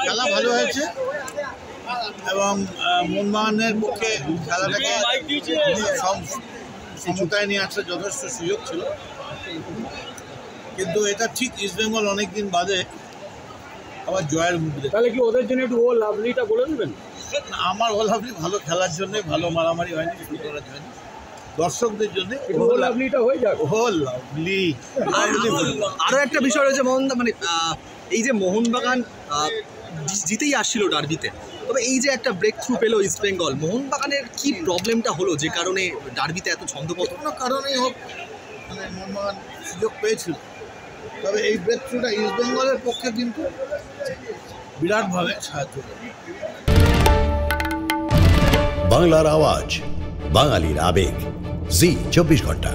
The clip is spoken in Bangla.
খেলা ভালো হয়েছে এবং মোহনবাগানের পক্ষে খেলাটাকে সমতায় নিয়ে আসার যথেষ্ট সুযোগ ছিল, কিন্তু এটা ঠিক ইস্টবেঙ্গল অনেকদিন বাদে আবার জয়ের মুখ দেখে। তাহলে কি ওদের জন্য একটু ও লাভলিটা বলে দেবেন? আমার ও লাভলি ভালো খেলার জন্য, ভালো মারামারি হয়নি, শুরু করার জন্য, দর্শকদের জন্য ও লাভলিটা হয়ে যাক। ও লাভলি। আরও একটা বিষয় রয়েছে মানে এই যে মোহনবাগান জিতেই আসছিল ডার্বিতে, তবে এই যে একটা ব্রেক থ্রু পেলো ইস্টবেঙ্গল, মোহনবাগানের কি প্রবলেমটা হলো যে কারণে ডার্বিতে এত ছন্দপতন? কোনো কারণেই হোক মানে মোহনবাগান সুযোগ পেয়েছিল, তবে এই ব্রেক থ্রুটা ইস্টবেঙ্গলের পক্ষে কিন্তু বিরাটভাবে সাহায্য করে। বাংলার আওয়াজ, বাঙালির আবেগ, জি 24 ঘন্টা।